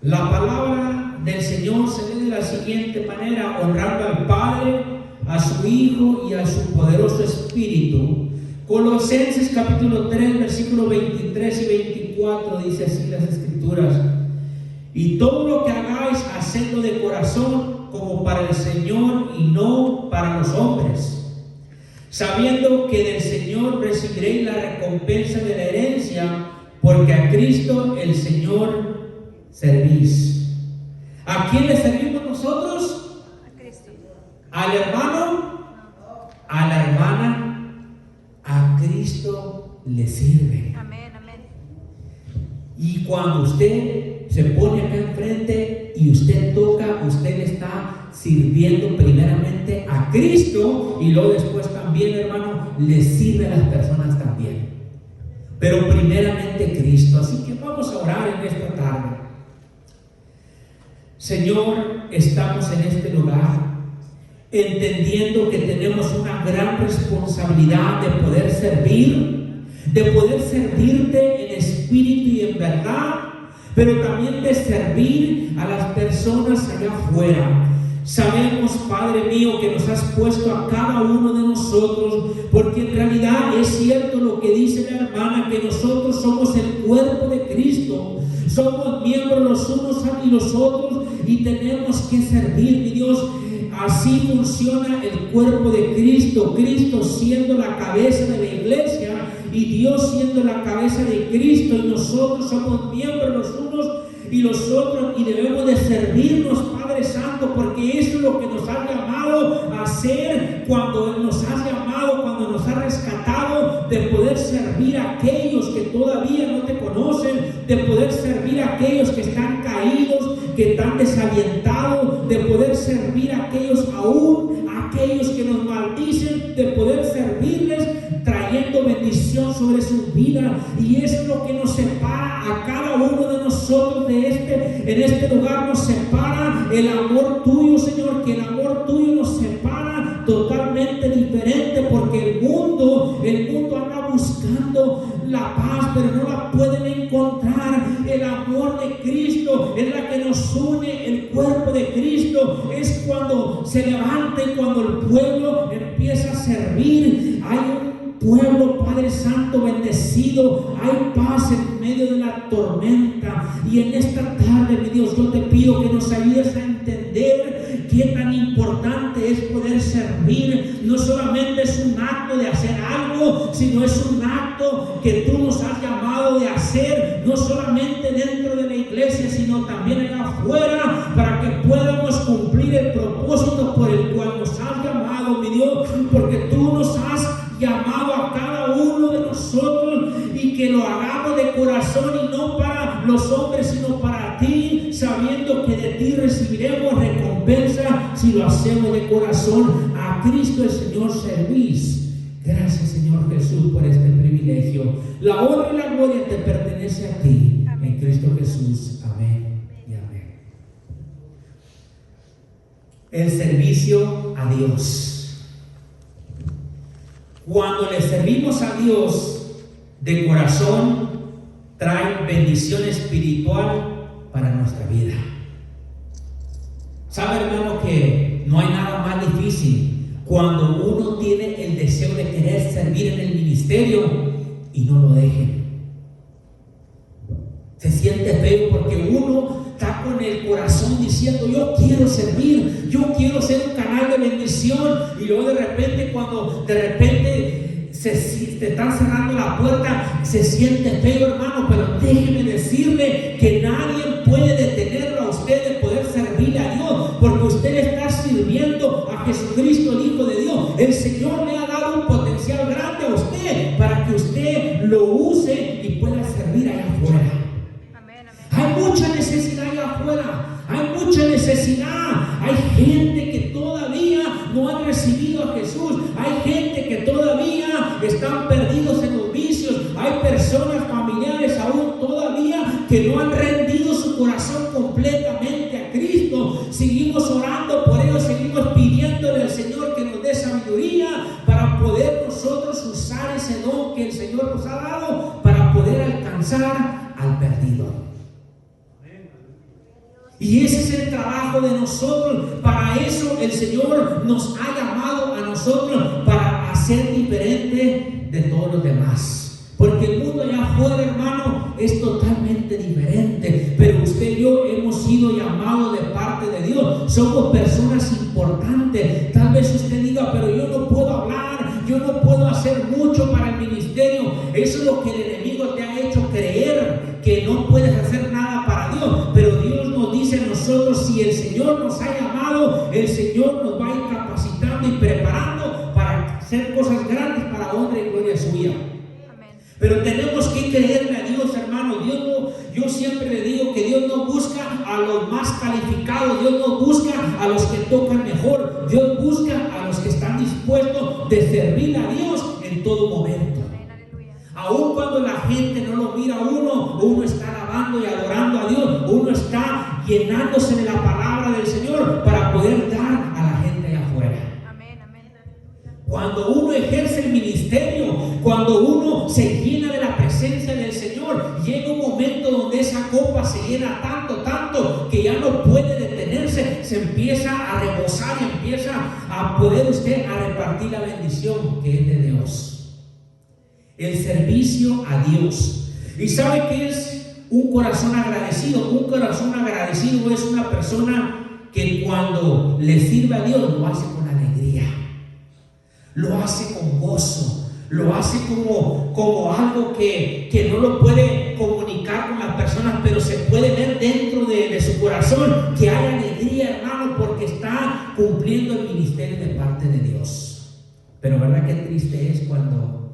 La palabra del Señor se lee de la siguiente manera: honrando al Padre, a su Hijo y a su poderoso Espíritu. Colosenses capítulo 3, versículos 23 y 24 dice así las Escrituras: y todo lo que hagáis, hacedlo de corazón, como para el Señor y no para los hombres, sabiendo que del Señor recibiréis la recompensa de la herencia, porque a Cristo el Señor servís. ¿A quién le servimos nosotros? A Cristo. ¿Al hermano? ¿A la hermana? A Cristo le sirve. Amén, amén. Y cuando usted se pone acá enfrente y usted toca, usted le está sirviendo primeramente a Cristo, y luego después también, hermano, le sirve a las personas también. Pero primeramente Cristo. Así que vamos a orar en esta tarde. Señor, estamos en este lugar entendiendo que tenemos una gran responsabilidad de poder servirte en espíritu y en verdad, pero también de servir a las personas allá afuera. Sabemos, Padre mío, que nos has puesto a cada uno de nosotros, porque en realidad es cierto lo que dice la hermana, que nosotros somos el cuerpo de Cristo, somos miembros los unos y los otros, y tenemos que servir, mi Dios. Así funciona el cuerpo de Cristo, Cristo siendo la cabeza de la iglesia y Dios siendo la cabeza de Cristo, y nosotros somos miembros los unos y los otros, y debemos de servirnos, Padre Santo, porque eso es lo que nos has llamado a hacer, cuando nos has llamado, cuando nos has rescatado, de poder servir a aquellos que todavía no te conocen, de poder servir a aquellos que están caídos, que están desalientados, de poder servir a aquellos aún, a aquellos que nos maldicen, de poder servirles trayendo bendición sobre sus vidas. Y eso es lo que nos separa a cada uno de nosotros en este lugar. Nos separa el amor tuyo, Señor, que el amor tuyo nos separa totalmente diferente, porque el mundo anda buscando la paz, pero no la pueden encontrar. El amor de Cristo es la que nos une, el cuerpo de Cristo es cuando se levanta y cuando el pueblo empieza a servir. Hay un pueblo, Padre Santo, bendecido, hay paz en medio de la tormenta. Y en esta tarde, mi Dios, yo te pido que nos ayudes a entender qué tan importante es poder servir. No solamente es un acto de hacer algo, sino es un acto que tú nos has llamado de hacer, no solamente dentro de la iglesia, sino también allá afuera, para que podamos cumplir el propósito por el cual nos has llamado, mi Dios, porque tú nos has llamado a cada uno de nosotros, y que lo hagamos de corazón y no para los hombres, sino para ti, sabiendo que de ti recibiremos recompensa si lo hacemos de corazón. A Cristo el Señor servís. Gracias, Señor Jesús, por este privilegio. La honra y la gloria te pertenece a ti. Amén. En Cristo Jesús. Amén y amén. El servicio a Dios. Cuando le servimos a Dios de corazón, trae bendición espiritual para nuestra vida. ¿Sabe, hermano, que no hay nada más difícil cuando uno tiene el deseo de querer servir en el ministerio y no lo dejen? Se siente feo porque uno está con el corazón diciendo: yo quiero servir, yo quiero ser un canal de bendición, y luego de repente, cuando de repente te están cerrando la puerta, se siente feo, hermano. Pero déjeme decirle que nadie puede detenerlo a usted de poder servirle a Dios, porque usted está sirviendo a Jesucristo, el Hijo de Dios. El Señor le ha dado un potencial grande a usted para que usted lo use y pueda servir allá afuera. Hay mucha necesidad allá afuera, hay mucha necesidad. Hay gente que todavía no han recibido a Jesús, hay gente que todavía están perdidos en los vicios, hay personas, familiares aún todavía, que no han rendido su corazón completamente a Cristo. Seguimos orando por ellos, seguimos pidiéndole al Señor que nos dé sabiduría para poder nosotros usar ese don que el Señor nos ha dado para poder alcanzar al perdido. Y ese es el trabajo de nosotros. Para eso el Señor nos ha llamado a nosotros, para hacer diferente de todos los demás. Porque el mundo allá afuera, hermano, es totalmente diferente. Pero usted y yo hemos sido llamados de parte de Dios. Somos personas importantes. Tal vez usted diga, pero yo no puedo hablar, yo no puedo hacer mucho para el ministerio. Eso es lo que el enemigo te ha hecho creer, que no puedes hacer nada para Dios. Pero Dios nos dice a nosotros, si el Señor nos ha llamado, el Señor nos va a ir capacitando y preparando para hacer cosas grandes para honra y gloria suya. Pero tenemos que creerle a Dios, hermano. Yo siempre le digo que Dios no busca a los más calificados, Dios no busca a los que tocan mejor, Dios busca a los que están dispuestos de servir a Dios en todo momento. Aun cuando la gente no lo mira a uno está alabando y adorando a Dios, uno está llenándose de la palabra del Señor para poder dar a la gente allá afuera. Cuando uno ejerce el ministerio, cuando uno se llena de la presencia del Señor, llega un momento donde esa copa se llena tanto que ya no puede detenerse, se empieza a rebosar y empieza a poder usted a repartir la bendición que es de Dios. El servicio a Dios. ¿Y sabe qué es un corazón agradecido? Un corazón agradecido es una persona que cuando le sirve a Dios lo hace con alegría, lo hace con gozo, lo hace como algo que no lo puede comunicar con las personas, pero se puede ver dentro de su corazón que hay alegría, hermano, porque está cumpliendo el ministerio de parte de Dios. Pero verdad que triste es cuando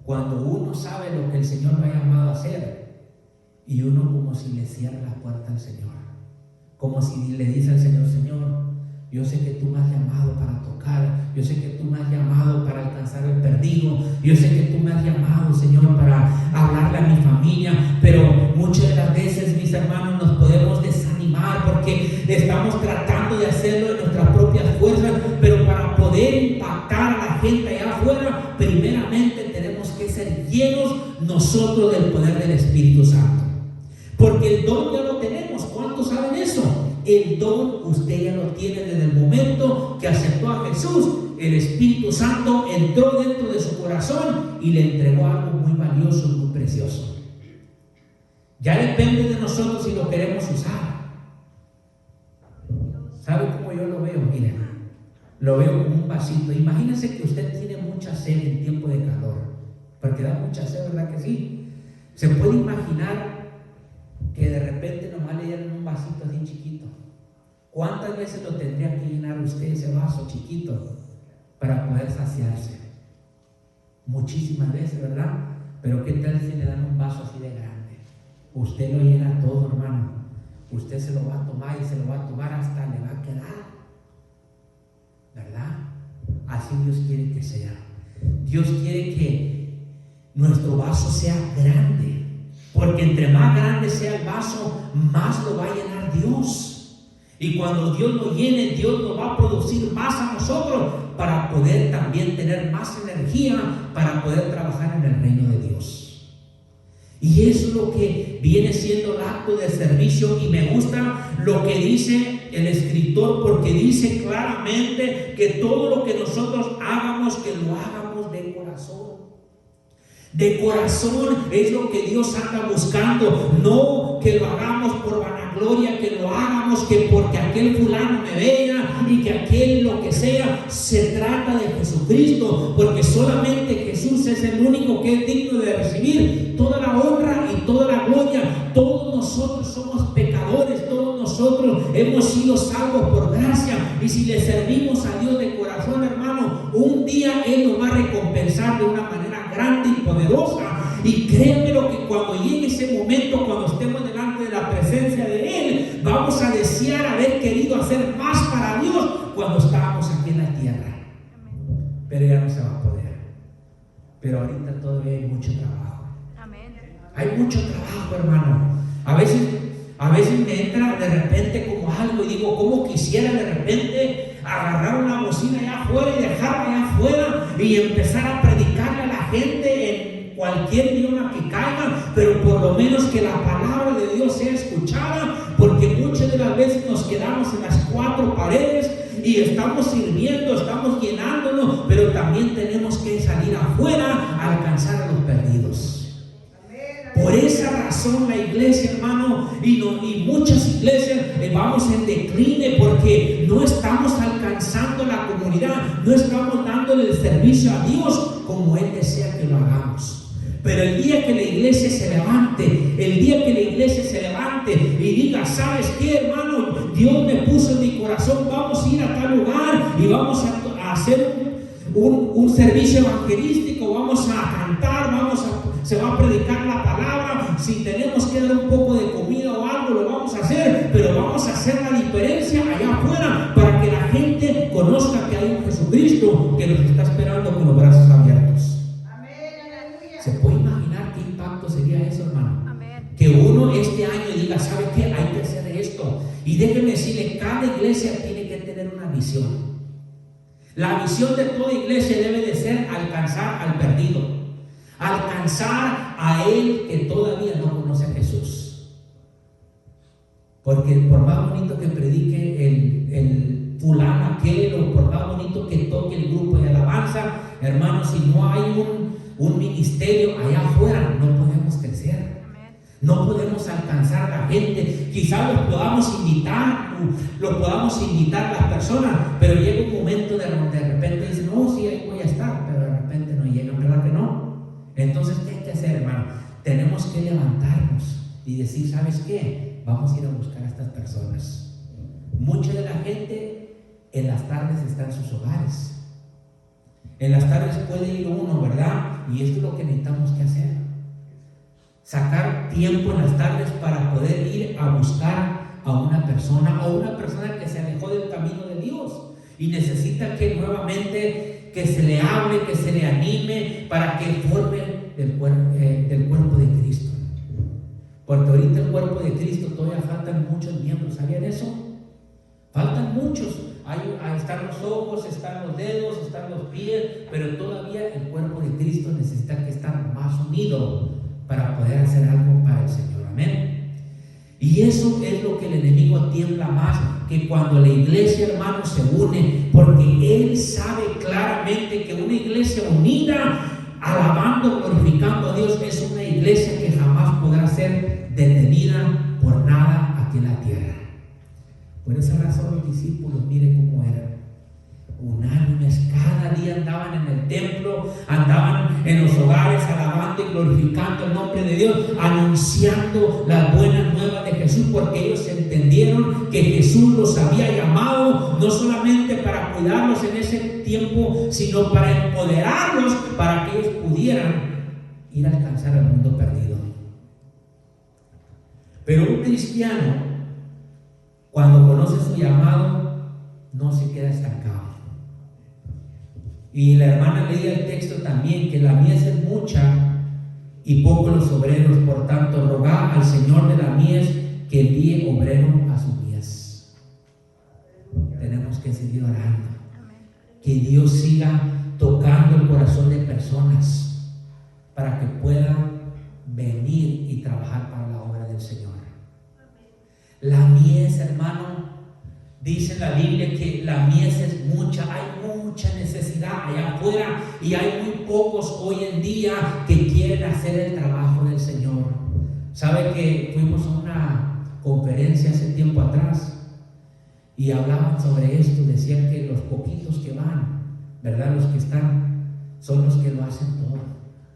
uno sabe lo que el Señor lo ha llamado a hacer y uno como si le cierra la puerta al Señor, como si le dice al Señor: Señor, yo sé que tú me has llamado para tocar, yo sé que tú me has llamado para alcanzar el perdido, yo sé que tú me has llamado, Señor, para hablarle a mi familia, pero muchas de las veces, mis hermanos, nos podemos desanimar porque estamos tratando de hacerlo de nuestras propias fuerzas, pero para poder impactar a la gente allá afuera, primeramente tenemos que ser llenos nosotros del poder del Espíritu Santo, porque el don ya lo tenemos. ¿Cuántos saben eso? El don usted ya lo tiene desde el momento que aceptó a Jesús. El Espíritu Santo entró dentro de su corazón y le entregó algo muy valioso, muy precioso. Ya depende de nosotros si lo queremos usar. ¿Sabe cómo yo lo veo? Miren, lo veo como un vasito. Imagínense que usted tiene mucha sed en tiempo de calor, porque da mucha sed, ¿verdad que sí? Se puede imaginar que de repente nomás le dieran un vasito así chiquito. ¿Cuántas veces lo tendría que llenar usted ese vaso chiquito para poder saciarse? Muchísimas veces, ¿verdad? Pero ¿qué tal si le dan un vaso así de grande? Usted lo llena todo, hermano. Usted se lo va a tomar y se lo va a tomar hasta le va a quedar, ¿verdad? Así Dios quiere que sea. Dios quiere que nuestro vaso sea grande, porque entre más grande sea el vaso, más lo va a llenar Dios. Y cuando Dios lo llene, Dios nos va a producir más a nosotros para poder también tener más energía para poder trabajar en el reino de Dios. Y eso es lo que viene siendo el acto de servicio. Y me gusta lo que dice el escritor, porque dice claramente que todo lo que nosotros hagamos, que lo hagamos de corazón. De corazón es lo que Dios anda buscando, no que lo hagamos por vanagloria, que lo hagamos que porque aquel fulano me vea y que aquel lo que sea. Se trata de Jesucristo, porque solamente Jesús es el único que es digno de recibir toda la honra y toda la gloria. Todos nosotros somos pecadores, todos nosotros hemos sido salvos por gracia, y si le servimos a Dios de corazón, hermano, un día Él nos va a recompensar de una manera grande y poderosa. Y créanme lo que cuando llegue ese momento, cuando estemos delante de la presencia de Él, vamos a desear haber querido hacer más para Dios cuando estábamos aquí en la tierra. Pero ya no se va a poder. Pero ahorita todavía hay mucho trabajo. Hay mucho trabajo, hermano. A veces me entra de repente como algo y digo, ¿cómo quisiera de repente agarrar una bocina allá afuera y dejarla allá afuera y empezar a predicarle a la gente en cualquier idioma que caiga, pero por lo menos que la palabra de Dios sea escuchada? Porque muchas veces nos quedamos en las cuatro paredes y estamos sirviendo, estamos llenándonos, pero también tenemos que salir afuera a alcanzar a los perdidos. Por esa razón la iglesia, hermano, y muchas iglesias vamos en decline porque no estamos alcanzando la comunidad, no estamos dándole el servicio a Dios como Él desea que lo hagamos. Pero el día que la iglesia se levante, y diga, ¿sabes qué, hermano? Dios me puso en mi corazón, vamos a ir a tal lugar y vamos a hacer un servicio evangelístico, vamos a cantar, se va a predicar la palabra, si tenemos que dar un poco de comida o algo, lo vamos a hacer, pero vamos a hacer la diferencia allá afuera para que la gente conozca que hay un Jesucristo que nos está esperando con los brazos abiertos. ¿Se puede imaginar qué impacto sería eso, hermano? Amén. Que uno este año diga, ¿sabe qué? Hay que hacer esto. Y déjenme decirle, cada iglesia tiene que tener una visión. La visión de toda iglesia debe de ser alcanzar al perdido, alcanzar a él que todavía no conoce a Jesús. Porque por más bonito que predique el fulano aquel, o por más bonito que toque el grupo de alabanza, hermanos, si no hay un ministerio allá afuera, no podemos crecer. No podemos alcanzar a la gente. Quizás los podamos invitar las personas, pero llega un momento de repente dicen, no, sí, ahí voy a estar, pero de repente no llegan, ¿verdad que no? Entonces, ¿qué hay que hacer, hermano? Tenemos que levantarnos y decir, ¿sabes qué? Vamos a ir a buscar a estas personas. Mucha de la gente en las tardes está en sus hogares. En las tardes puede ir uno, ¿verdad? Y esto es lo que necesitamos que hacer. Sacar tiempo en las tardes para poder ir a buscar a una persona que se alejó del camino de Dios y necesita que nuevamente que se le hable, que se le anime para que forme del cuerpo de Cristo. Porque ahorita el cuerpo de Cristo todavía faltan muchos miembros. ¿Sabían eso? Faltan muchos. Ahí están los ojos, están los dedos, están los pies, pero todavía el cuerpo de Cristo necesita que estar más unido para poder hacer algo para el Señor. Amén. Y eso es lo que el enemigo tiembla más, que cuando la iglesia, hermanos, se une, porque él sabe claramente que una iglesia unida, alabando, glorificando a Dios, es una iglesia que jamás podrá ser detenida por nada aquí en la tierra. Por esa razón los discípulos, miren cómo eran, unánimes, cada día andaban en el templo, andaban en los hogares alabando y glorificando el nombre de Dios, anunciando las buenas nuevas de Jesús, porque ellos entendieron que Jesús los había llamado no solamente para cuidarlos en ese tiempo, sino para empoderarlos para que ellos pudieran ir a alcanzar al mundo perdido. Pero un cristiano, cuando conoce su llamado, no se queda estancado. Y la hermana leía el texto también, que la mies es mucha y pocos los obreros, por tanto rogad al Señor de la mies que envíe obrero a su mies. Tenemos que seguir orando, que Dios siga tocando el corazón de personas para que puedan venir y trabajar para la obra del Señor. La mies, hermano, dice la Biblia que la mies es mucha, hay mucha necesidad allá afuera y hay muy pocos hoy en día que quieren hacer el trabajo del Señor. ¿Sabe que fuimos a una conferencia hace tiempo atrás y hablaban sobre esto? Decían que los poquitos que van, ¿verdad? Los que están, son los que lo hacen todo.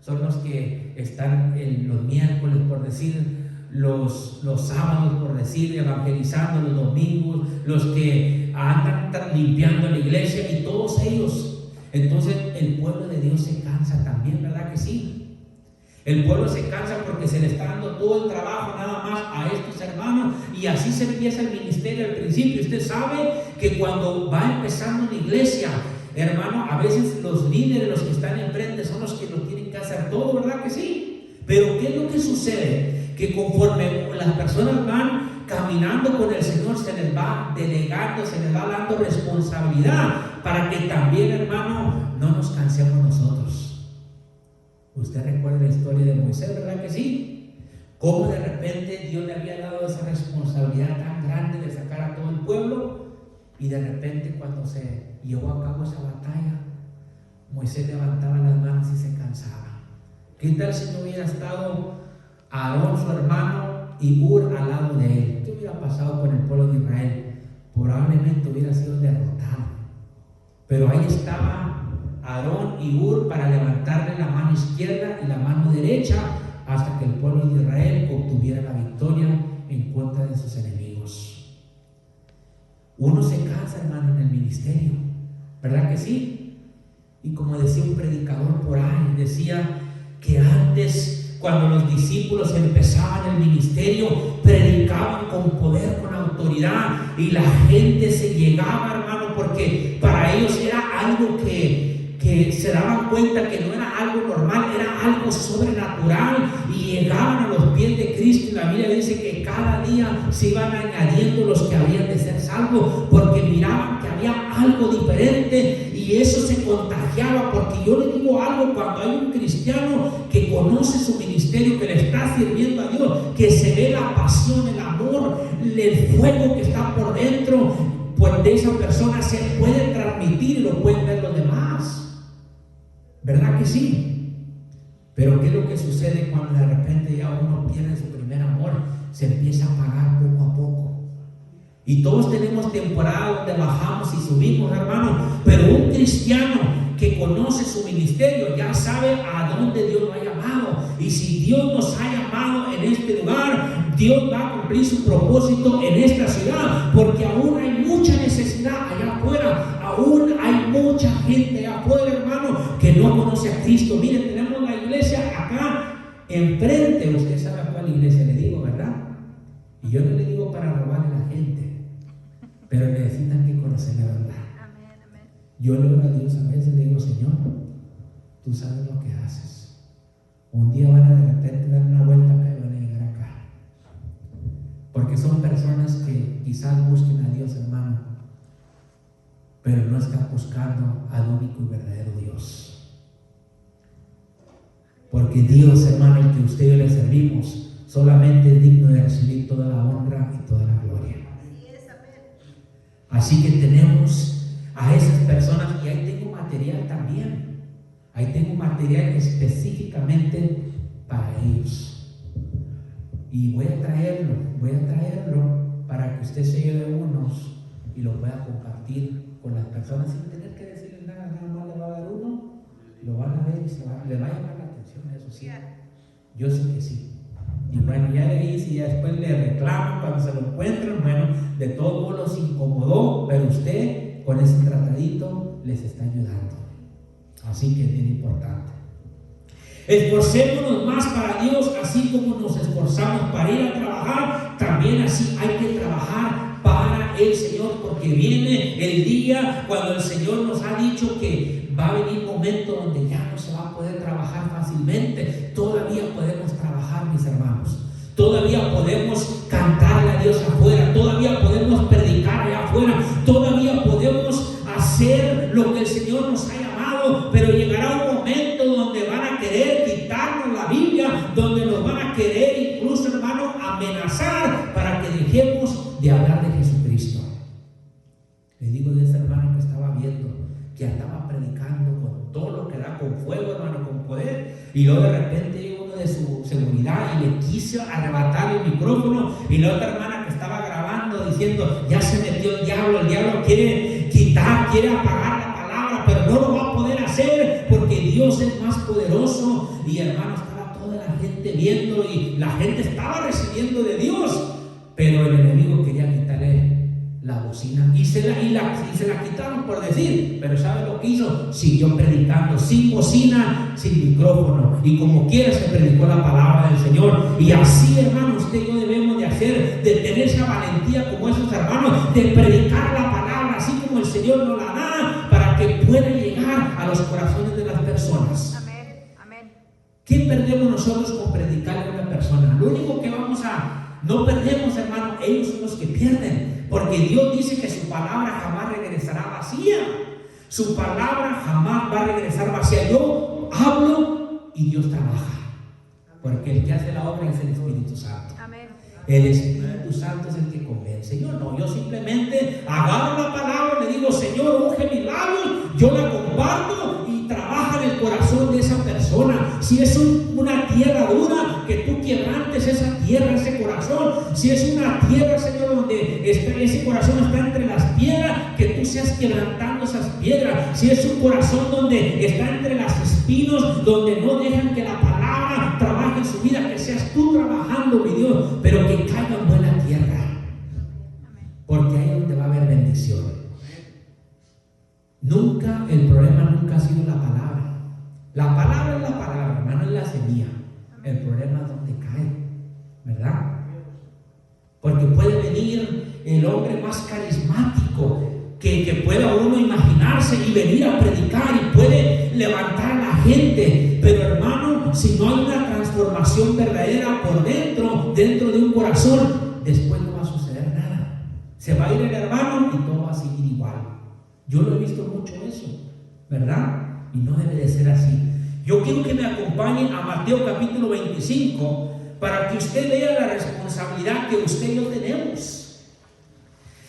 Son los que están los miércoles, por decir, los sábados, por decir, evangelizando los domingos, los que andan limpiando la iglesia y todos ellos. Entonces el pueblo de Dios se cansa también, ¿verdad que sí? El pueblo se cansa porque se le está dando todo el trabajo nada más a estos hermanos, y así se empieza el ministerio al principio. Usted sabe que cuando va empezando una iglesia, hermano, a veces los líderes, los que están enfrente, son los que lo tienen que hacer todo, ¿verdad que sí? Pero ¿qué es lo que sucede? Que conforme las personas van caminando con el Señor, se les va delegando, se les va dando responsabilidad para que también, hermano, no nos cansemos nosotros. Usted recuerda la historia de Moisés, ¿verdad que sí? Cómo de repente Dios le había dado esa responsabilidad tan grande de sacar Y de repente, cuando se llevó a cabo esa batalla, Moisés levantaba las manos y se cansaba. ¿Qué tal si no hubiera estado Aarón, su hermano, y Hur al lado de él? ¿Qué hubiera pasado con el pueblo de Israel? Probablemente hubiera sido derrotado. Pero ahí estaba Aarón y Hur para levantarle la mano izquierda y la mano derecha hasta que el pueblo de Israel obtuviera la victoria en contra de sus enemigos. Uno se cansa, hermano, en el ministerio, ¿verdad que sí? Y como decía un predicador por ahí, decía que antes, cuando los discípulos empezaban el ministerio, predicaban con poder, con autoridad, y la gente se llegaba, hermano, porque para ellos era algo que se daban cuenta que no era algo normal, era algo sobrenatural, y llegaban a los pies de Cristo. Y la Biblia dice que cada día se iban añadiendo los que habían de ser salvos, porque miraban que había algo diferente, y eso se contagiaba. Porque yo le digo algo: cuando hay un cristiano que conoce su ministerio, que le está sirviendo a Dios, que se ve la pasión, el amor, el fuego que está por dentro, pues de esa persona se puede transmitir y lo pueden ver los demás. ¿Verdad que sí? Pero ¿qué es lo que sucede cuando de repente ya uno pierde su primer amor? Se empieza a apagar poco a poco. Y todos tenemos temporadas donde bajamos y subimos, hermano. Pero un cristiano que conoce su ministerio ya sabe a dónde Dios lo ha llamado. Y si Dios nos ha llamado en este lugar, Dios va a cumplir su propósito en esta ciudad. Porque aún hay mucha necesidad allá afuera. Aún hay mucha gente allá afuera, hermano, que no conoce a Cristo. Miren, tenemos la iglesia acá enfrente. Usted sabe a cuál iglesia le digo, ¿verdad? Y yo no le digo para robarle a la gente, pero necesitan que conocer la verdad. Yo le oro a Dios a veces, le digo: Señor, tú sabes lo que haces. Un día van a de repente dar una vuelta acá y van a llegar acá. Porque son personas que quizás busquen a Dios, hermano, pero no están buscando al único y verdadero Dios. Porque Dios, hermano, el que usted y yo le servimos, solamente es digno de recibir toda la honra y toda la gloria. Así que tenemos a esas personas, y ahí tengo material también. Ahí tengo material específicamente para ellos. Y voy a traerlo para que usted se lleve unos y lo pueda compartir con las personas sin tener que decirles nada. Nada más le va a dar uno, lo van a ver y le va a llamar la atención. Eso sí, yo sé que sí. Y bueno, ya de ahí, si ya después le reclaman cuando se lo encuentran, bueno, de todos modos los incomodó, pero usted con ese tratadito les está ayudando. Así que es bien importante. Esforcémonos más para Dios, así como nos esforzamos para ir a trabajar. También así hay que trabajar para el Señor, porque viene el día cuando el Señor nos ha dicho que va a venir un momento donde ya no se va a poder trabajar fácilmente. Todavía podemos trabajar, mis hermanos. Todavía podemos cantarle a Dios afuera. Todavía podemos predicar allá afuera. Todavía podemos hacer lo que el Señor nos ha llamado. Pero llegará un momento donde van a querer quitarnos la Biblia, donde nos van a querer incluso, hermano, amenazar para que dejemos de hablar de Jesucristo. Le digo de ese hermano que estaba viendo, que andaba predicando con todo lo que da, con fuego, hermano, con poder, y luego de repente llegó uno de su seguridad y le quiso arrebatar el micrófono, y la otra hermana que estaba grabando diciendo: ya se metió el diablo quiere quitar, quiere apagar la palabra, pero no lo va a poder hacer porque Dios es más poderoso. Y hermano, estaba toda la gente viendo y la gente estaba recibiendo de Dios, pero el enemigo quería quitarle la bocina y se la quitaron por decir. Pero ¿sabe lo que hizo? Siguió predicando sin bocina, sin micrófono, y como quiera se predicó la palabra del Señor. Y así, hermano, usted y yo debemos de hacer, de tener esa valentía como esos hermanos, de predicar la palabra así como el Señor nos la da, para que pueda llegar a los corazones de las personas. Amén. ¿Qué perdemos nosotros con predicarle a una persona? Lo único que no perdemos, hermano, ellos son los que pierden. Porque Dios dice que su palabra jamás regresará vacía. Su palabra jamás va a regresar vacía. Yo hablo y Dios trabaja. Porque el que hace la obra es el Espíritu Santo. Amén. El Espíritu Santo es el que convence. Yo no, yo simplemente agarro la palabra tierra, Señor, donde ese corazón está entre las piedras, que tú seas quebrantando esas piedras. Si es un corazón donde está entre las espinos, donde no dejan que la palabra trabaje en su vida, que seas tú trabajando, mi Dios, pero que caiga en buena tierra, porque ahí es donde va a haber bendición. El problema nunca ha sido la palabra. La palabra es la palabra, hermano, es la semilla. El problema es donde cae, ¿verdad? Porque puede venir el hombre más carismático que pueda uno imaginarse y venir a predicar y puede levantar a la gente, pero hermano, si no hay una transformación verdadera por dentro de un corazón, después no va a suceder nada. Se va a ir el hermano y todo va a seguir igual. Yo lo he visto mucho eso, ¿verdad? Y no debe de ser así. Yo quiero que me acompañen a Mateo capítulo 25 para que usted vea la responsabilidad que usted y yo tenemos.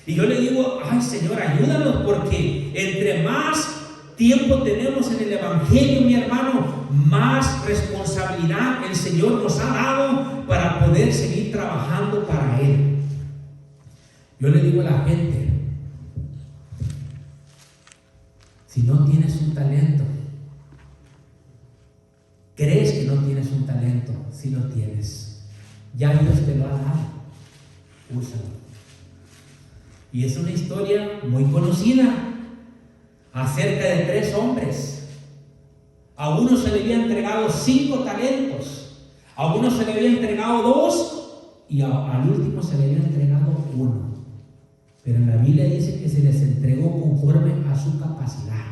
Y yo le digo, ay Señor, ayúdanos, porque entre más tiempo tenemos en el Evangelio, mi hermano, más responsabilidad el Señor nos ha dado para poder seguir trabajando para Él. Yo le digo a la gente, si no tienes un talento, crees que no tienes un talento, si lo tienes, ya Dios te lo ha dado, úsalo. Y es una historia muy conocida acerca de 3 hombres. A uno se le había entregado 5 talentos, a uno se le había entregado 2 y al último se le había entregado 1. Pero en la Biblia dice que se les entregó conforme a su capacidad.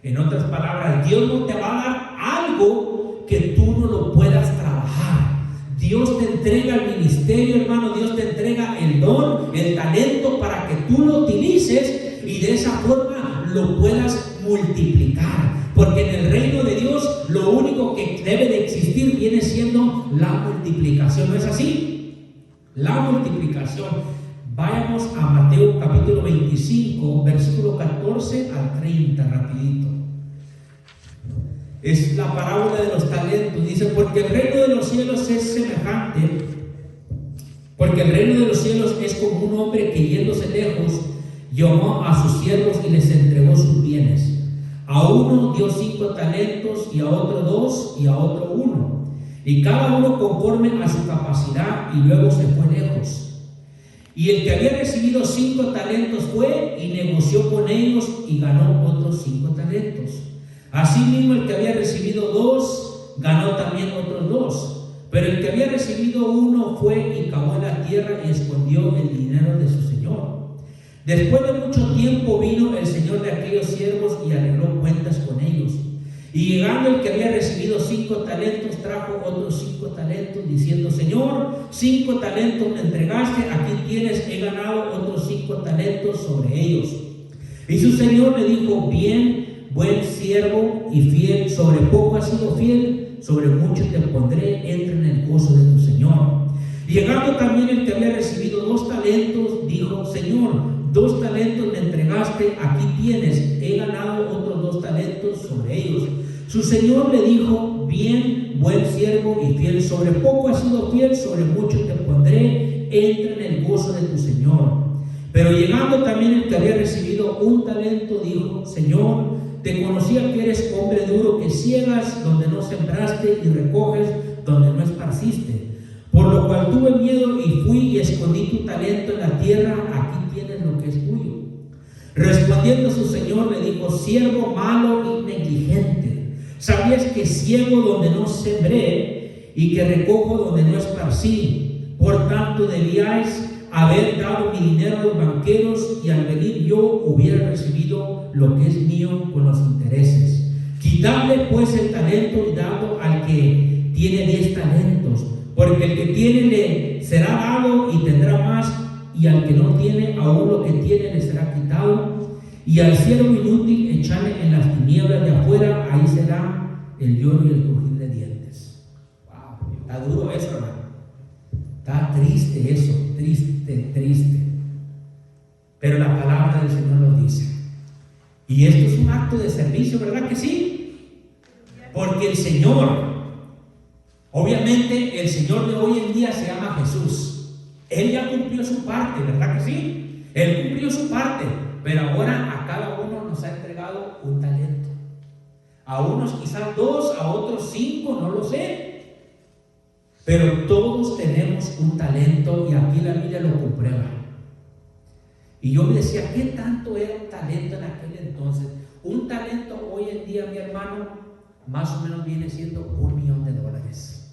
En otras palabras, Dios no te va a dar algo que tú no lo puedas trabajar. Dios te entrega el ministerio, hermano, Dios te entrega el don, el talento para que tú lo utilices y de esa forma lo puedas multiplicar. Porque en el reino de Dios lo único que debe de existir viene siendo la multiplicación. ¿No es así? La multiplicación. Vayamos a Mateo capítulo 25, versículo 14 al 30, rapidito. Es la parábola de los talentos. Dice, porque el reino de los cielos es semejante, porque el reino de los cielos es como un hombre que yéndose lejos, llamó a sus siervos y les entregó sus bienes. A uno dio 5 talentos, y a otro 2, y a otro 1. Y cada uno conforme a su capacidad, y luego se fue lejos. Y el que había recibido 5 talentos fue y negoció con ellos y ganó otros 5 talentos. Asimismo, el que había recibido 2 ganó también otros 2. Pero el que había recibido 1 fue y cavó en la tierra y escondió el dinero de su señor. Después de mucho tiempo vino el señor de aquellos siervos y arregló cuentas con ellos. Y llegando el que había recibido 5 talentos, trajo otros 5 talentos, diciendo, Señor, 5 talentos me entregaste, aquí tienes, he ganado otros 5 talentos sobre ellos. Y su señor le dijo, bien, buen siervo y fiel, sobre poco has sido fiel, sobre mucho te pondré, entra en el gozo de tu señor. Y llegando también el que había recibido 2 talentos, dijo, Señor, 2 talentos me entregaste, aquí tienes, he ganado otros 2 talentos sobre ellos. Su señor le dijo, bien, buen siervo y fiel, sobre poco has sido fiel, sobre mucho te pondré, entra en el gozo de tu señor. Pero llegando también el que había recibido 1 talento, dijo, Señor, te conocía que eres hombre duro, que ciegas donde no sembraste y recoges donde no esparciste. Por lo cual tuve miedo y fui y escondí tu talento en la tierra, aquí tienes lo que es tuyo. Respondiendo su señor le dijo, siervo malo y negligente, ¿sabías que ciego donde no sembré y que recojo donde no esparcí? Por tanto debíais haber dado mi dinero a los banqueros y al venir yo hubiera recibido lo que es mío con los intereses. Quitadle pues el talento y dado al que tiene 10 talentos, porque el que tiene le será dado y tendrá más, y al que no tiene, aún lo que tiene le será quitado. Y al siervo inútil echarle en las tinieblas de afuera, ahí será el lloro y el crujir de dientes. Wow, está duro eso, hermano. Está triste eso, triste. Pero la palabra del Señor lo dice. Y esto es un acto de servicio, ¿verdad que sí? Porque el Señor, obviamente el Señor de hoy en día se llama Jesús. Él ya cumplió su parte, ¿verdad que sí? Él cumplió su parte, pero ahora a cada uno nos ha entregado un talento. A unos quizás 2, a otros 5, no lo sé. Pero todos tenemos un talento y aquí la Biblia lo comprueba. Y yo me decía, ¿qué tanto era un talento en aquel entonces? Un talento hoy en día, mi hermano, más o menos viene siendo $1,000,000.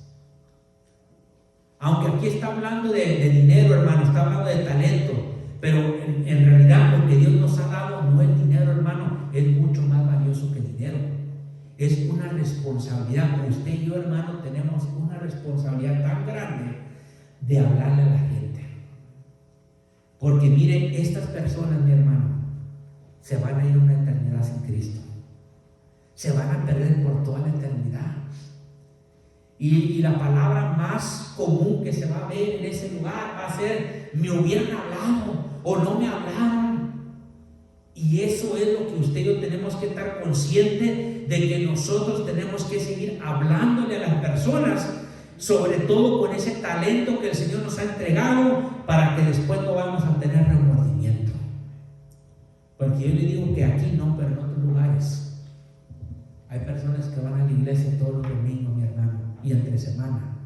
Aunque aquí está hablando de dinero, hermano, está hablando de talento, pero en realidad lo que Dios nos ha dado no es dinero, hermano, es mucho más valioso que el dinero. Es una responsabilidad. Usted y yo, hermano, tenemos una responsabilidad tan grande de hablarle a la gente. Porque mire, estas personas, mi hermano, se van a ir a una eternidad sin Cristo. Se van a perder por toda la eternidad. Y la palabra más común que se va a ver en ese lugar va a ser: me hubieran hablado o no me hablaron. Y eso es lo que usted y yo tenemos que estar conscientes de, que nosotros tenemos que seguir hablándole a las personas, sobre todo con ese talento que el Señor nos ha entregado, para que después no vamos a tener remordimiento. Porque yo le digo que aquí no, pero en otros lugares hay personas que van a la iglesia todos los domingos, mi hermano, y entre semana,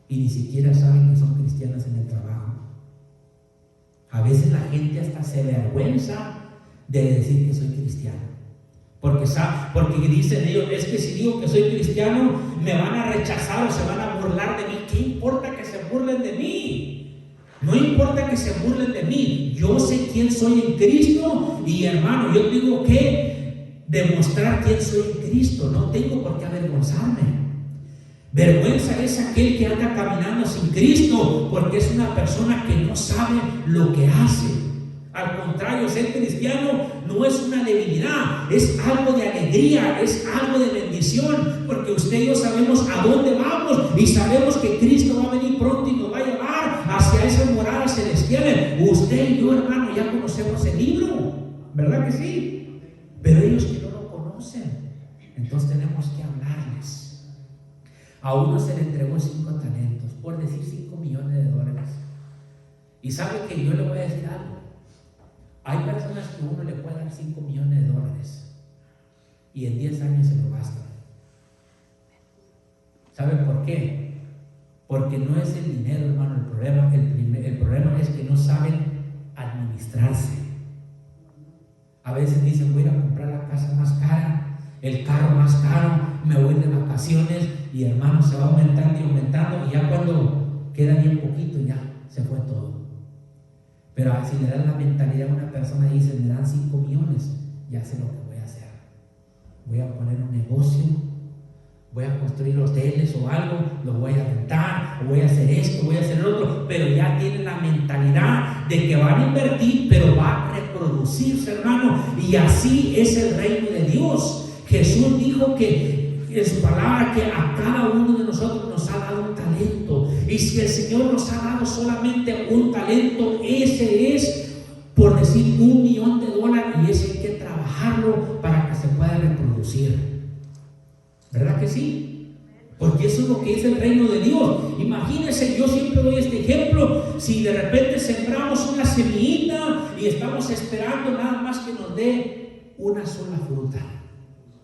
y ni siquiera saben que son cristianos en el trabajo. A veces la gente hasta se avergüenza de decir que soy cristiano, porque dicen ellos: es que si digo que soy cristiano me van a rechazar o se van a burlar de mí. ¿Qué importa que se burlen de mí? No importa que se burlen de mí, yo sé quién soy en Cristo, y hermano, yo tengo que demostrar quién soy en Cristo. No tengo por qué avergonzarme. Vergüenza es aquel que anda caminando sin Cristo, porque es una persona que no sabe lo que hace. Al contrario, ser cristiano no es una debilidad, es algo de alegría, es algo de bendición, porque usted y yo sabemos a dónde vamos y sabemos que Cristo va a venir pronto y nos va a llevar hacia esas moradas celestiales. Usted y yo, hermano, ya conocemos el libro, ¿verdad que sí? Pero ellos que no lo conocen, entonces tenemos que hablarles. A uno se le entregó 5 talentos, por decir $5,000,000. Y sabe que yo le voy a decir algo. Hay personas que uno le puede dar $5,000,000 y en 10 años se lo gastan. ¿Sabe por qué? Porque no es el dinero, hermano, el problema. El problema es que no saben administrarse. A veces dicen: voy a ir a comprar la casa más cara, el carro más caro, me voy de vacaciones, y hermano, se va aumentando y aumentando, y ya cuando queda bien poquito ya se fue todo. Pero si le dan la mentalidad a una persona y dice: me dan 5 millones, ya sé lo que voy a hacer. Voy a poner un negocio, voy a construir hoteles o algo, lo voy a rentar, o voy a hacer esto, voy a hacer lo otro. Pero ya tienen la mentalidad de que van a invertir, pero va a reproducirse, hermano. Y así es el reino de Dios. Jesús dijo que en su palabra que a cada uno de nosotros nos ha dado un talento, y si el Señor nos ha dado solamente un talento, ese es, por decir, $1,000,000, y ese hay que trabajarlo para que se pueda reproducir, ¿verdad que sí? Porque eso es lo que es el reino de Dios. Imagínense, yo siempre doy este ejemplo: si de repente sembramos una semillita y estamos esperando nada más que nos dé una sola fruta,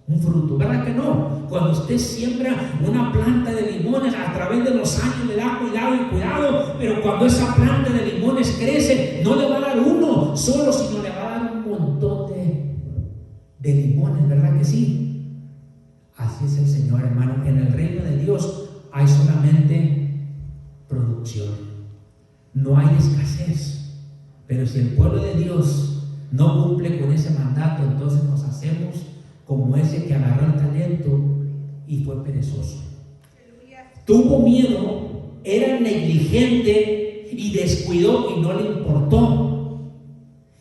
un fruto, ¿verdad que no? Cuando usted siembra una planta de limones, a través de los años le da cuidado y cuidado, pero cuando esa planta de limones crece, no le va a dar uno solo, sino le va a dar un montón de limones, ¿verdad que sí? Así es el Señor, hermano. En el reino de Dios hay solamente producción, no hay escasez. Pero si el pueblo de Dios no cumple con ese mandato, entonces nos hacemos como ese que agarró el talento y fue perezoso. Tuvo miedo, era negligente y descuidó y no le importó.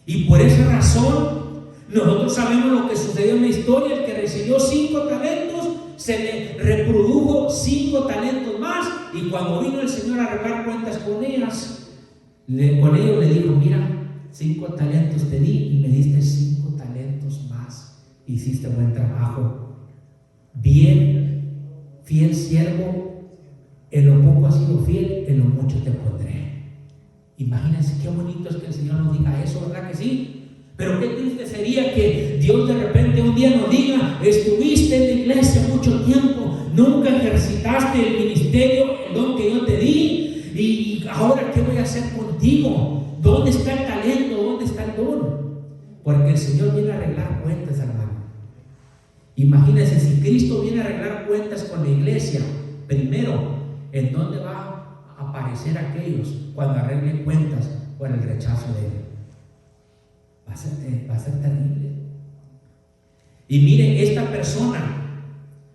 Y por esa razón, nosotros sabemos lo que sucedió en la historia. El que recibió 5 talentos, se le reprodujo 5 talentos más, y cuando vino el Señor a arreglar cuentas con ellos le dijo: mira, 5 talentos te di y me diste 5 talentos más. Hiciste buen trabajo, bien, fiel siervo, en lo poco has sido fiel, en lo mucho te pondré. Imagínense qué bonito es que el Señor nos diga eso, ¿verdad que sí? Pero qué triste sería que Dios de repente un día nos diga: estuviste en la iglesia mucho tiempo, nunca ejercitaste el ministerio, el don que yo te di, y ahora ¿qué voy a hacer contigo? ¿Dónde está el talento? ¿Dónde está el don? Porque el Señor viene a arreglar cuentas, hermano. Imagínense, si Cristo viene a arreglar cuentas con la iglesia, primero, ¿en dónde va a aparecer aquellos cuando arreglen cuentas por el rechazo de Él? Va a ser terrible. Y miren, esta persona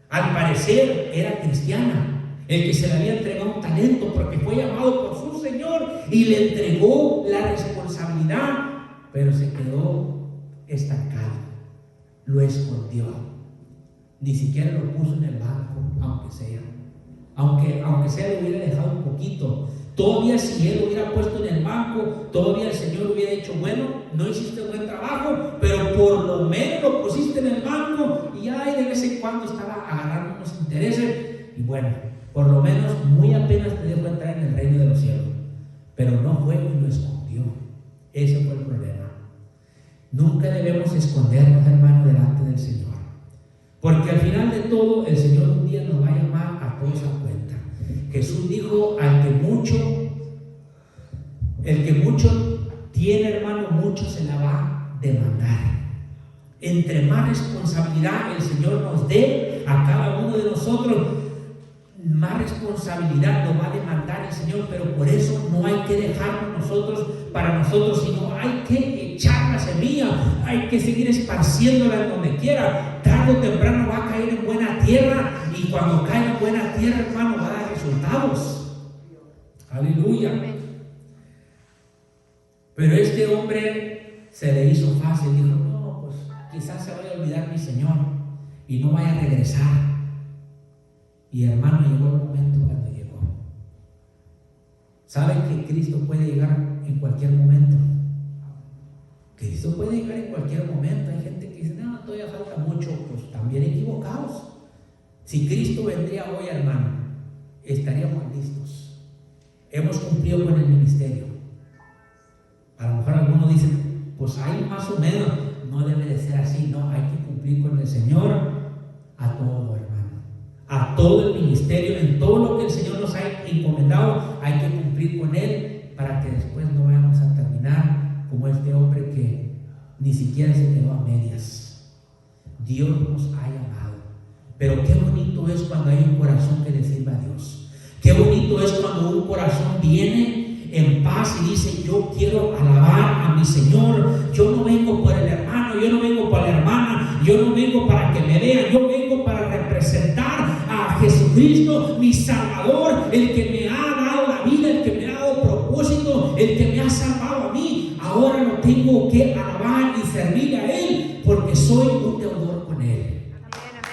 al parecer era cristiana, el que se le había entregado un talento porque fue llamado por su Señor y le entregó la responsabilidad, pero se quedó estancado, lo escondió, ni siquiera lo puso en el banco, aunque sea lo hubiera dejado un poquito. Todavía si él lo hubiera puesto en el banco, todavía el Señor hubiera dicho: bueno, no hiciste buen trabajo, pero por lo menos lo pusiste en el banco, y ahí de vez en cuando estaba agarrando unos intereses, y bueno, por lo menos muy apenas te dejó entrar en el reino de los cielos. Pero no fue y lo escondió. Ese fue el problema. Nunca debemos escondernos, hermano, delante del Señor, porque al final de todo el Señor un día nos va a llamar a todos a cuenta. Jesús dijo: el que mucho tiene, hermano, mucho se la va a demandar. Entre más responsabilidad el Señor nos dé a cada uno de nosotros, más responsabilidad nos va a demandar el Señor. Pero por eso no hay que dejarnos nosotros para nosotros, sino hay que echar la semilla, hay que seguir esparciéndola en donde quiera. Tarde o temprano va a caer en buena tierra, y cuando cae en buena tierra, hermano, va a dar resultados. Aleluya. Pero este hombre se le hizo fácil, dijo: no, pues quizás se vaya a olvidar mi Señor y no vaya a regresar. Y hermano, llegó el momento cuando llegó. ¿Saben que Cristo puede llegar en cualquier momento? Cristo puede llegar en cualquier momento. Hay gente que dice: no, todavía falta mucho. Pues también equivocados. Si Cristo vendría hoy, hermano, estaríamos listos. Hemos cumplido con el ministerio. A lo mejor algunos dicen: pues ahí más o menos. No debe de ser así. No, hay que cumplir con el Señor a todo, hermano, a todo el ministerio, en todo lo que el Señor nos ha encomendado. Hay que cumplir con Él, para que después no vayamos a terminar como este hombre que ni siquiera se quedó a medias. Dios nos ha llamado, pero qué bonito es cuando hay un corazón que le sirva a Dios. Qué bonito es cuando un corazón viene en paz y dice: yo quiero alabar a mi Señor. Yo no vengo por el hermano, yo no vengo por la hermana, yo no vengo para que me vean, yo vengo para representar a Jesucristo, mi Salvador, el que me ha dado la vida, el que me ha dado propósito, el que me ha salvado a mí. Ahora no tengo que alabar y servirle a Él, porque soy un deudor con Él.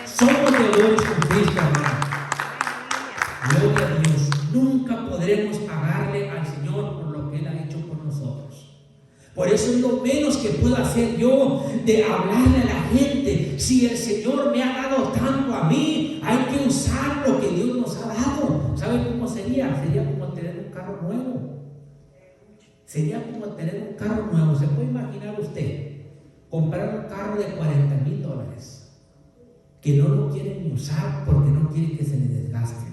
Somos deudores con Cristo, hermano. Gloria a Dios. Nunca podremos pagarle al Señor por lo que Él ha hecho por nosotros. Por eso es lo menos que puedo hacer yo, de hablarle a la gente. Si el Señor me ha dado tanto a mí, hay que usar lo que Dios nos ha dado. ¿Sabe cómo sería? Sería como tener un carro nuevo. Sería como tener un carro nuevo. ¿Se puede imaginar usted comprar un carro de $40,000 que no lo quiere ni usar porque no quiere que se le desgaste?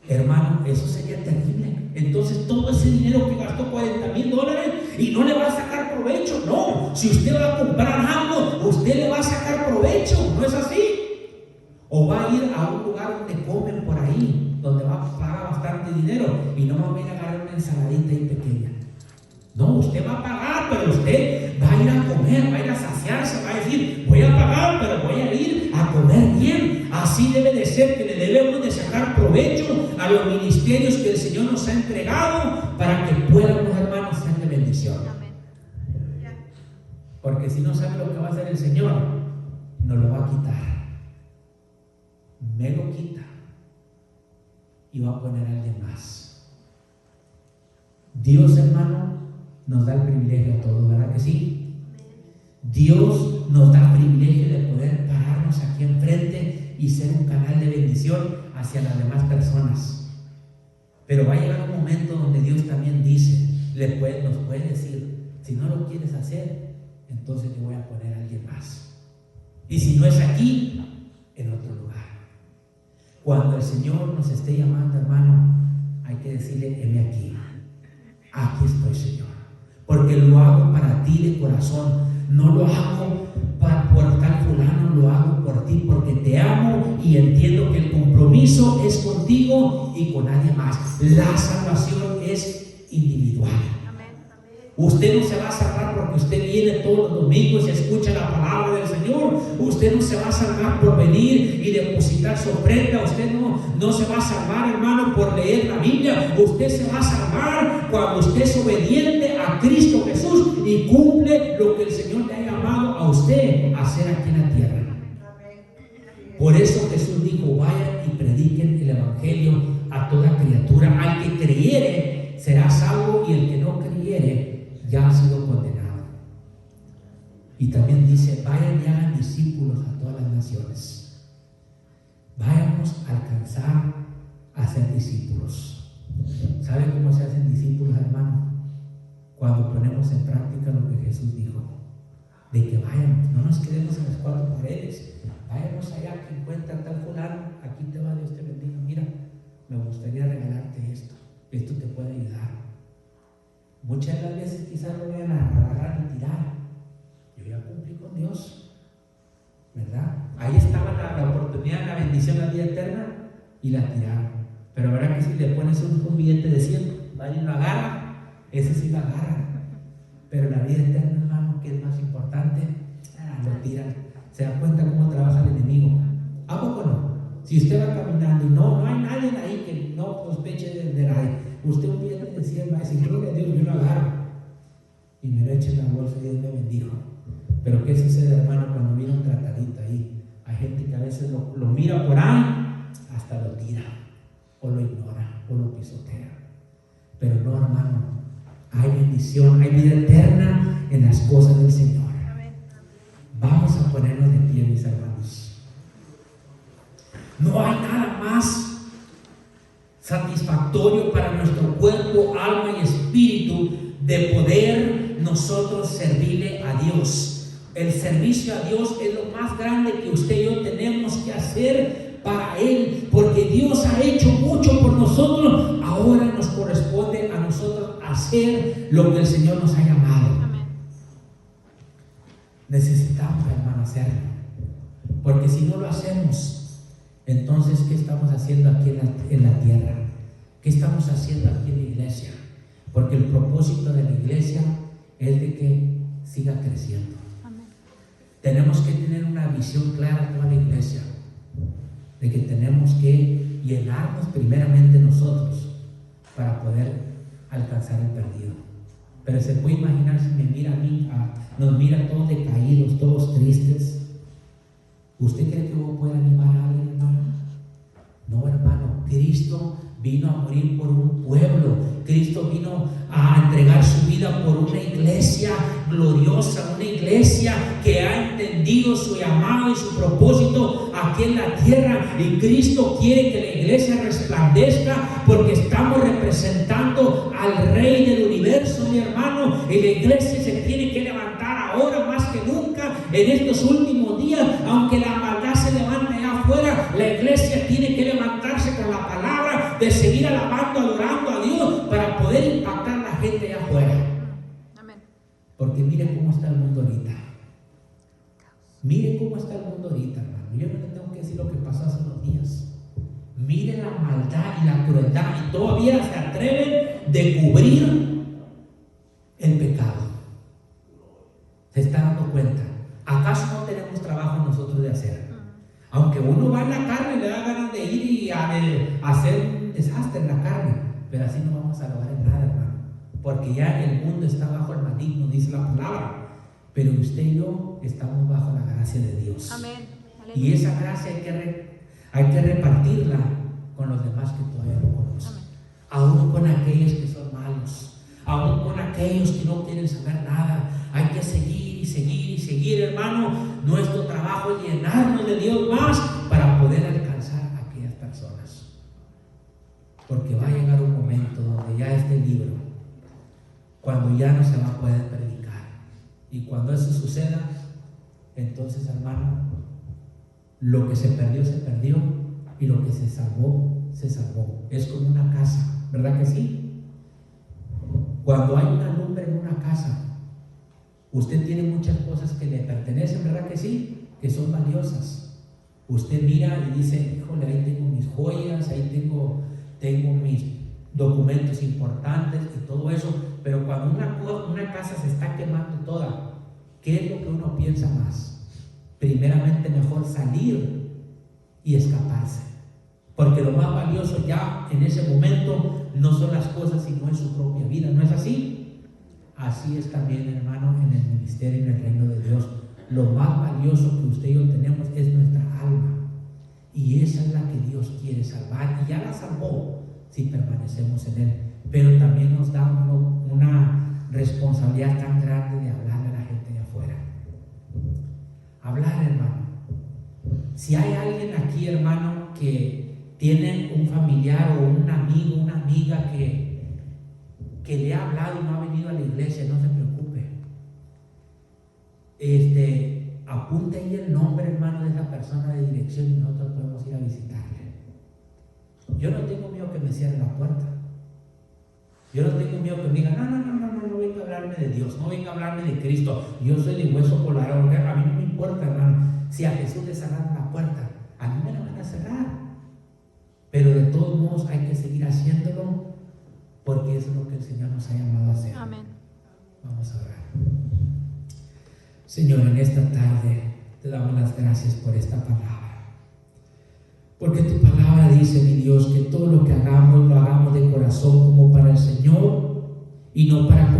Hermano, eso sería terrible. Entonces todo ese dinero que gastó $40,000 y no le va a sacar provecho. No, si usted va a comprar algo, usted le va a sacar provecho. ¿No es así? O va a ir a un lugar donde comen por ahí, donde va a pagar bastante dinero, y no va a venir a agarrar una ensaladita ahí pequeña. No, usted va a pagar, pero usted va a ir a comer, va a ir a saciarse, va a decir: voy a pagar, pero voy a ir a comer bien. Así debe de ser, que le debemos de sacar provecho a los ministerios que el Señor nos ha entregado, para que puedan, hermanos, ser de bendición. Porque si no sabe lo que va a hacer el Señor, nos lo va a quitar. Me lo quita y va a poner a alguien más. Dios, hermano, nos da el privilegio a todos, ¿verdad que sí? Dios nos da el privilegio de poder pararnos aquí enfrente y ser un canal de bendición hacia las demás personas. Pero va a llegar un momento donde Dios también dice, nos puede decir, si no lo quieres hacer, entonces te voy a poner a alguien más. Y si no es aquí, en otro lugar. Cuando el Señor nos esté llamando, hermano, hay que decirle, heme aquí. Aquí estoy, Señor. Porque lo hago para ti de corazón. No lo hago por tal fulano, lo hago por ti porque te amo y entiendo que el compromiso es contigo y con nadie más. La salvación es individual. Usted no se va a salvar porque usted viene todos los domingos y escucha la palabra del Señor. Usted no se va a salvar por venir y depositar su ofrenda. Usted no se va a salvar, hermano, por leer la Biblia. Usted se va a salvar cuando usted es obediente a Cristo Jesús y cumple lo que el Señor le ha llamado a usted a hacer aquí en la tierra. Por eso Jesús dijo, vayan y prediquen el Evangelio a toda criatura. Al que creyere será salvo y el que no creyere ya ha sido condenado. Y también dice, vayan y hagan discípulos a todas las naciones. Vayamos a alcanzar a ser discípulos. ¿Sabe cómo se hacen discípulos, hermano? Cuando ponemos en práctica lo que Jesús dijo, de que vayamos, no nos quedemos en las cuatro paredes, vayamos allá que encuentra tal fulano, aquí te va, Dios te bendiga, mira, me gustaría regalarte esto te puede ayudar. Muchas de las veces quizás lo vayan a agarrar y tirar. Yo ya cumplí con Dios, ¿verdad? Ahí estaba la oportunidad, la bendición, la vida eterna, y la tiraron. Pero verdad que si le pones un billete de 100, vaya y lo agarra, ese sí lo agarra. Pero la vida eterna, hermano, que es más importante, lo tiran. Se da cuenta cómo trabaja el enemigo. ¿A poco no? Si usted va caminando y no hay nadie ahí que no sospeche de nadie, usted un billete de 100 va a decir, gloria a Dios, yo lo agarro y me lo echa en la bolsa y Dios me bendijo. Pero ¿qué sucede, hermano, cuando mira un tratadito ahí? Hay gente que a veces lo mira por ahí, hasta lo tira, o lo ignora, o lo pisotea. Pero no, hermano, hay bendición, hay vida eterna en las cosas del Señor. Vamos a ponernos de pie, mis hermanos. No hay nada más satisfactorio para nuestro cuerpo, alma y espíritu de poder nosotros servirle a Dios. El servicio a Dios es lo más grande que usted y yo tenemos que hacer para Él, porque Dios ha hecho mucho por nosotros. Ahora nos corresponde a nosotros hacer lo que el Señor nos ha llamado. Necesitamos, hermano, hacerlo, porque si no lo hacemos, entonces ¿qué estamos haciendo aquí en la tierra? ¿Qué estamos haciendo aquí en la iglesia? Porque el propósito de la iglesia es de que siga creciendo. Amén. Tenemos que tener una visión clara toda la iglesia, de que tenemos que llenarnos primeramente nosotros para poder alcanzar el perdido. Pero se puede imaginar si me mira a mí, nos mira todos decaídos, todos tristes. ¿Usted cree que uno puede animar a alguien, hermano? No, hermano. Cristo vino a morir por un pueblo. Cristo vino a entregar su vida por una iglesia gloriosa, una iglesia que ha entendido su llamado y su propósito aquí en la tierra. Y Cristo quiere que la iglesia resplandezca porque estamos representando al Rey del universo, mi hermano. Y la iglesia se tiene que levantar ahora más que nunca en estos últimos días. Aunque la maldad se levante allá afuera, la iglesia tiene que levantarse con la palabra, de seguir alabando, adorando a Dios para poder impactar a la gente allá afuera. Amén. Porque mire cómo está el mundo ahorita. Mire cómo está el mundo ahorita, hermano. Yo no le tengo que decir lo que pasó hace unos días. Mire la maldad y la crueldad, y todavía se atreven de cubrir el pecado. ¿Se está dando cuenta? ¿Acaso no tenemos trabajo nosotros de hacer? Aunque uno va en la carne y le da ganas de ir y a hacer un desastre en la carne, pero así no vamos a lograr en nada, hermano, porque ya el mundo está bajo el maligno, dice la palabra, pero usted y yo estamos bajo la gracia de Dios. Amén. Y esa gracia hay que repartirla con los demás que todavía no conocen. Aún con aquellos que son malos, aún con aquellos que no quieren saber nada. Hay que seguir y seguir y seguir, hermano. Nuestro trabajo es llenarnos de Dios más para poder alcanzar a aquellas personas. porque va a llegar un momento donde ya este libro, cuando ya no se va a poder predicar, y cuando eso suceda, entonces, hermano, lo que se perdió, y lo que se salvó, se salvó. Es como una casa, ¿verdad que sí? Cuando hay una lumbre en una casa, usted tiene muchas cosas que le pertenecen, ¿verdad que sí? Que son valiosas. Usted mira y dice, híjole, ahí tengo mis joyas, ahí tengo mis documentos importantes y todo eso. Pero cuando una casa se está quemando toda, ¿qué es lo que uno piensa más? Primeramente, mejor salir y escaparse, porque lo más valioso ya en ese momento no son las cosas, sino es su propia vida. ¿No es así? Así es también, hermano, en el ministerio, en el reino de Dios. Lo más valioso que usted y yo tenemos es nuestra alma, y esa es la que Dios quiere salvar, y ya la salvó si permanecemos en Él. Pero también nos da una responsabilidad tan grande de hablarle a la gente de afuera. Hablar, hermano. Si hay alguien aquí, hermano, que tiene un familiar o un amigo, una amiga que le ha hablado y no ha venido a la iglesia, no se preocupe. Apunte ahí el nombre, hermano, de esa persona de dirección, y nosotros podemos ir a visitarle. Yo no tengo miedo que me cierren la puerta. Yo no tengo miedo que me digan, no venga a hablarme de Dios, no venga a hablarme de Cristo. Yo soy de hueso colorado. A mí no me importa, hermano. Si a Jesús le cerraron la puerta, a mí me la van a cerrar. Pero de todos modos hay que seguir haciéndolo, porque eso es lo que el Señor nos ha llamado a hacer. Amén. Vamos a orar. Señor, en esta tarde te damos las gracias por esta palabra, porque tu palabra dice, mi Dios, que todo lo que hagamos, lo hagamos de corazón como para el Señor y no para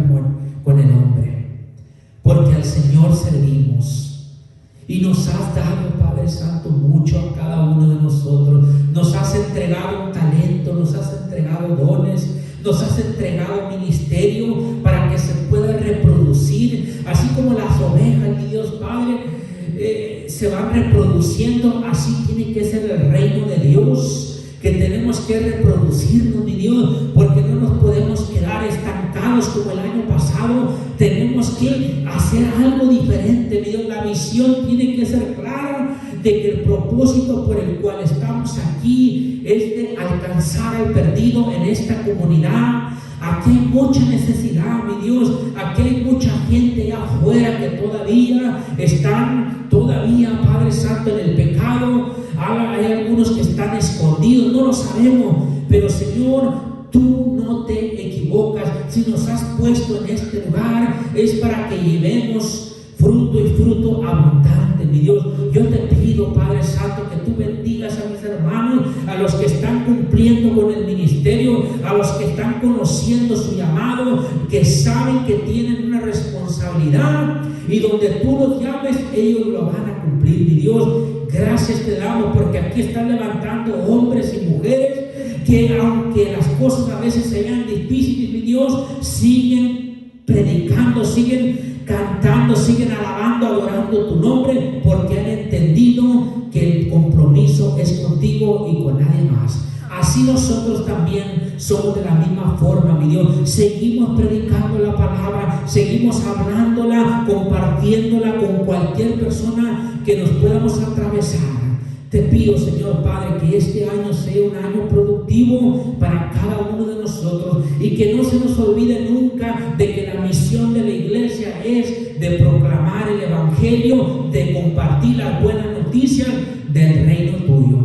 con el hombre, porque al Señor servimos. Y nos has dado, Padre Santo, mucho a cada uno de nosotros. Nos has entregado un talento, nos has entregado dones, nos has entregado ministerio para que se pueda reproducir, así como las ovejas, mi Dios Padre, se van reproduciendo. Así tiene que ser el reino de Dios, que tenemos que reproducirnos, mi Dios, porque no nos podemos quedar estancados como el año pasado. Tenemos que hacer algo diferente, mi Dios. La visión tiene que ser clara de que el propósito por el cual estamos aquí es de alcanzar al perdido en esta comunidad. Aquí hay mucha necesidad, mi Dios. Aquí hay mucha gente allá afuera que todavía están, Padre Santo, en el pecado. Hay algunos que están escondidos, no lo sabemos, pero Señor, tú no te equivocas. Si nos has puesto en este lugar es para que llevemos fruto, y fruto abundante, mi Dios. Yo te pido, Padre Santo, que tú bendigas a mis hermanos, a los que están cumpliendo con el ministerio, a los que están conociendo su llamado, que saben que tienen una responsabilidad, y donde tú los llames, ellos lo van a cumplir, mi Dios. Gracias te damos, porque aquí están levantando hombres y mujeres que, aunque las cosas a veces se vean difíciles, mi Dios, siguen predicando, siguen cantando, siguen alabando, adorando tu nombre, porque han entendido que el compromiso es contigo y con nadie más. Así nosotros también somos de la misma forma, mi Dios. Seguimos predicando la palabra, seguimos hablándola, compartiéndola con cualquier persona que nos podamos atravesar. Te pido, Señor Padre, que este año sea un año productivo para cada uno de nosotros, y que no se nos olvide nunca de que la misión de la iglesia es de proclamar el evangelio, de compartir las buenas noticias del reino tuyo.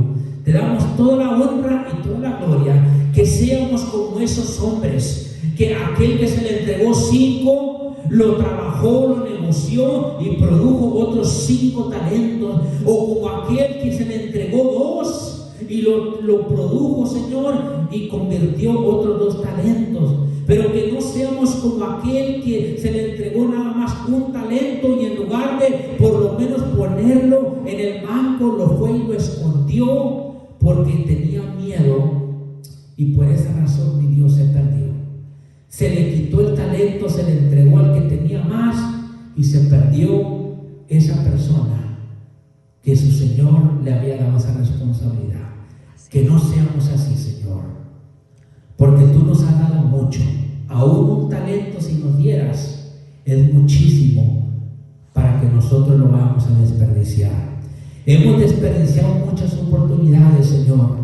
Te damos toda la honra y toda la gloria, que seamos como esos hombres, que aquel que se le entregó 5, lo trabajó, lo negoció y produjo otros 5 talentos, o como aquel que se le entregó 2 y lo produjo, Señor, y convirtió otros 2 talentos. Pero que no seamos como aquel que se le entregó nada más un talento, y en lugar de por lo menos ponerlo en el banco, lo fue y lo escondió porque tenía miedo, y por esa razón, mi Dios, se perdió. Se le quitó el talento, se le entregó al que tenía más, y se perdió esa persona que su Señor le había dado esa responsabilidad. Que no seamos así, Señor. porque tú nos has dado mucho. Aún un talento, si nos dieras, es muchísimo para que nosotros lo vamos a desperdiciar. Hemos desperdiciado muchas oportunidades, Señor.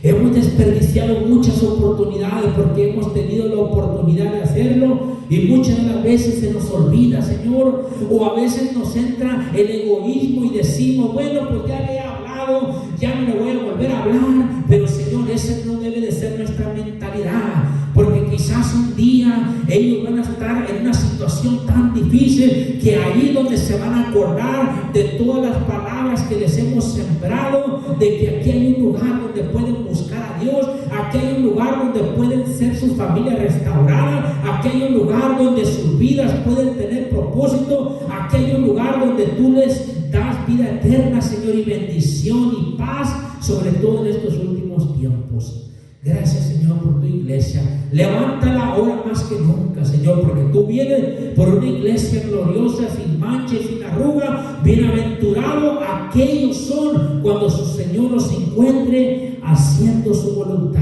Hemos desperdiciado muchas oportunidades porque hemos tenido la oportunidad de hacerlo y muchas de las veces se nos olvida, Señor, o a veces nos entra el egoísmo y decimos, bueno, pues ya le he hablado, ya no le voy a volver a hablar, pero Señor, esa no debe de ser nuestra mentalidad, porque quizás un día ellos van a estar en una situación tan difícil que ahí donde se van a acordar de todas las palabras que les hemos sembrado, de que aquí hay un lugar donde pueden buscar a Dios, aquí hay un lugar donde pueden ser sus familias restauradas, aquí hay un lugar donde sus vidas pueden tener propósito, aquí hay un lugar donde tú les das vida eterna, Señor, y bendición y paz, sobre todo en estos últimos tiempos. Gracias, Señor, por tu iglesia. Levántala ahora más que nunca, Señor, porque tú vienes por una iglesia gloriosa, sin mancha y sin arruga. Bienaventurado aquellos son cuando su Señor los encuentre haciendo su voluntad.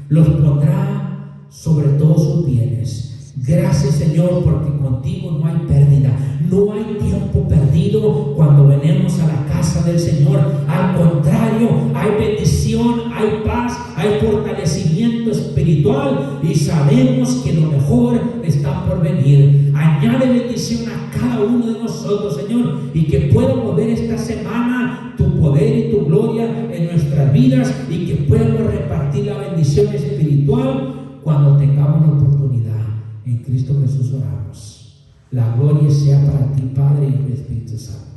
Los pondrá sobre todos sus bienes. Gracias, Señor, porque contigo no hay pérdida, no hay tiempo perdido cuando venimos a la casa del Señor. Al contrario, hay bendición, hay paz, hay fortalecimiento espiritual y sabemos que lo mejor está por venir. Añade bendición a cada uno de nosotros, Señor, y que podamos ver esta semana tu poder y tu gloria en nuestras vidas y que podamos repartir la bendición espiritual cuando tengamos la oportunidad. En Cristo Jesús oramos. La gloria sea para ti, Padre y Espíritu Santo.